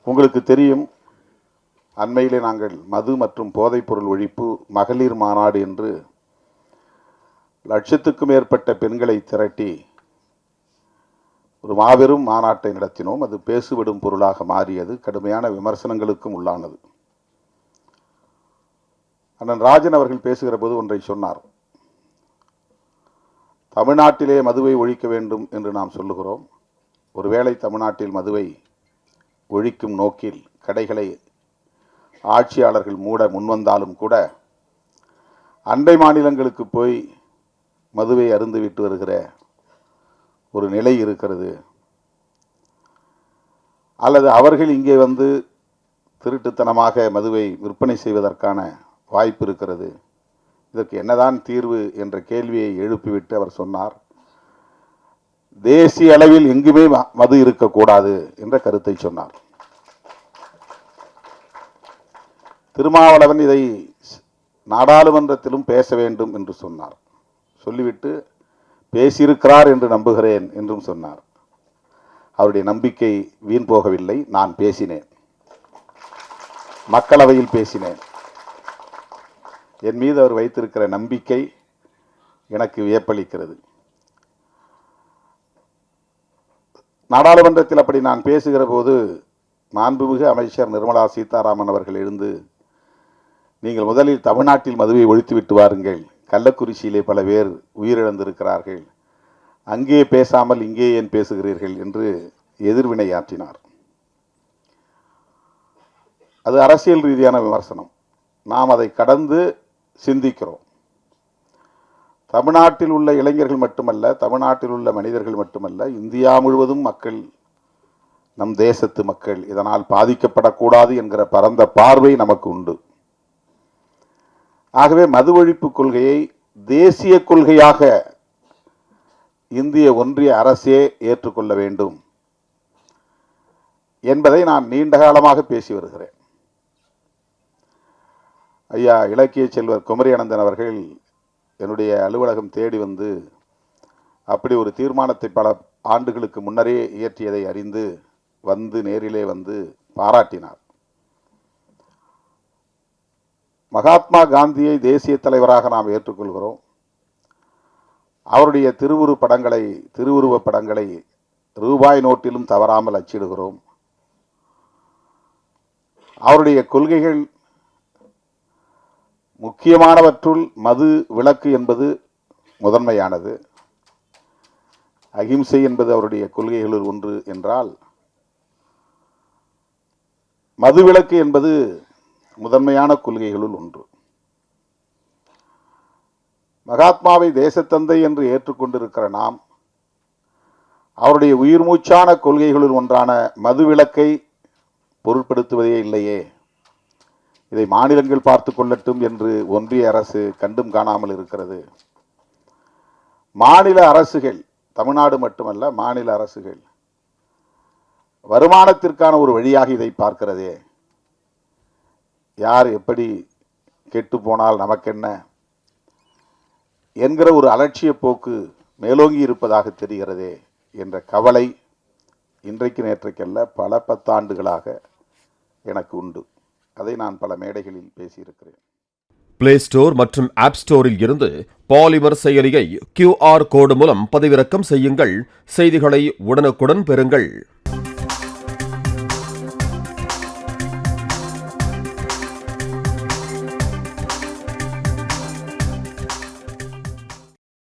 உங்களுக்கு தெரியும், அண்மையிலே நாங்கள் மது மற்றும் போதைப்பொருள் ஒழிப்பு மகளிர் மாநாடு என்று லட்சத்துக்கும் மேற்பட்ட பெண்களை திரட்டி ஒரு மாபெரும் மாநாட்டை நடத்தினோம். அது பேசுவிடும் பொருளாக மாறியது, கடுமையான விமர்சனங்களுக்கும் உள்ளானது. அண்ணன் ராஜன் அவர்கள் பேசுகிற போது ஒன்றை சொன்னார். தமிழ்நாட்டிலே மதுவை ஒழிக்க வேண்டும் என்று நாம் சொல்லுகிறோம். ஒருவேளை தமிழ்நாட்டில் மதுவை ஒழிக்கும் நோக்கில் கடைகளை ஆட்சியாளர்கள் மூட முன்வந்தாலும் கூட அண்டை மாநிலங்களுக்கு போய் மதுவை அருந்துவிட்டு வருகிற ஒரு நிலை இருக்கிறது. அல்லது அவர்கள் இங்கே வந்து திருட்டுத்தனமாக மதுவை விற்பனை செய்வதற்கான வாய்ப்பு இருக்கிறது. இதற்கு என்னதான் தீர்வு என்ற கேள்வியை எழுப்பிவிட்டு அவர் சொன்னார், தேசிய அளவில் எங்குமே மது இருக்கக்கூடாது என்ற கருத்தை சொன்னார். திருமாவளவன் இதை நாடாளுமன்றத்திலும் பேச வேண்டும் என்று சொன்னார். சொல்லிவிட்டு பேசியிருக்கிறார் என்று நம்புகிறேன் என்றும் சொன்னார். அவருடைய நம்பிக்கை வீண் போகவில்லை. நான் பேசினேன், மக்களவையில் பேசினேன். என் மீது அவர் வைத்திருக்கிற நம்பிக்கை எனக்கு வியப்பளிக்கிறது. நாடாளுமன்றத்தில் அப்படி நான் பேசுகிற போது மாண்புமிகு அமைச்சர் நிர்மலா சீதாராமன் அவர்கள் எழுந்து, நீங்கள் முதலில் தமிழ்நாட்டில் மதுவை ஒழித்துவிட்டு வாருங்கள், கள்ளக்குறிச்சியிலே பல பேர் உயிரிழந்திருக்கிறார்கள், அங்கே பேசாமல் இங்கே ஏன் பேசுகிறீர்கள் என்று எதிர்வினையாற்றினார். அது அரசியல் ரீதியான விமர்சனம். நாம் அதை கடந்து சிந்திக்கிறோம். தமிழ்நாட்டில் உள்ள இளைஞர்கள் மட்டுமல்ல, தமிழ்நாட்டில் உள்ள மனிதர்கள் மட்டுமல்ல, இந்தியா முழுவதும் மக்கள், நம் தேசத்து மக்கள் இதனால் பாதிக்கப்படக்கூடாது என்கிற பரந்த பார்வை நமக்கு உண்டு. ஆகவே மது ஒழிப்பு கொள்கையை தேசிய கொள்கையாக இந்திய ஒன்றிய அரசே ஏற்றுக்கொள்ள வேண்டும் என்பதை நான் நீண்ட காலமாக பேசி வருகிறேன். ஐயா இலக்கிய செல்வர் குமரியானந்தன் அவர்கள் என்னுடைய அலுவலகம் தேடி வந்து அப்படி ஒரு தீர்மானத்தை பல ஆண்டுகளுக்கு முன்னரே இயற்றியதை அறிந்து வந்து நேரிலே வந்து பாராட்டினார். மகாத்மா காந்தியை தேசிய தலைவராக நாம் ஏற்றுக்கொள்கிறோம். அவருடைய திருவுருவப் படங்களை ரூபாய் நோட்டிலும் தவறாமல் அச்சிடுகிறோம். அவருடைய கொள்கைகள் முக்கியமானவற்றுள் மது விலக்கு என்பது முதன்மையானது. அகிம்சை என்பது அவருடைய கொள்கைகளில் ஒன்று என்றால், மது விலக்கு என்பது முதன்மையான கொள்கைகளுள் ஒன்று. மகாத்மாவை தேசத்தந்தை என்று ஏற்றுக்கொண்டிருக்கிற நாம் அவருடைய உயிர் மூச்சான கொள்கைகளுள் ஒன்றான மது விலக்கை பொருட்படுத்துவதே இல்லையே. இதை மாநிலங்கள் பார்த்து கொள்ளட்டும் என்று ஒன்றிய அரசு கண்டும் காணாமல் இருக்கிறது. மாநில அரசுகள், தமிழ்நாடு மட்டுமல்ல, மாநில அரசுகள் வருமானத்திற்கான ஒரு வழியாக இதை பார்க்கிறதே. யார் எப்படி கெட்டு போனால் நமக்கென்ன என்கிற ஒரு அலட்சிய போக்கு மேலோங்கி இருப்பதாக தெரிகிறதே என்ற கவலை இன்றைக்கு நேற்றைக்கல்ல பல 10 ஆண்டுகளாக எனக்கு உண்டு. அதை நான் பல மேடைகளில் பேசியிருக்கிறேன். பிளே ஸ்டோர் மற்றும் ஆப் ஸ்டோரில் இருந்து பாலிமர் செயலியை QR கோடு மூலம் பதிவிறக்கம் செய்யுங்கள். செய்திகளை உடனுக்குடன் பெறுங்கள்.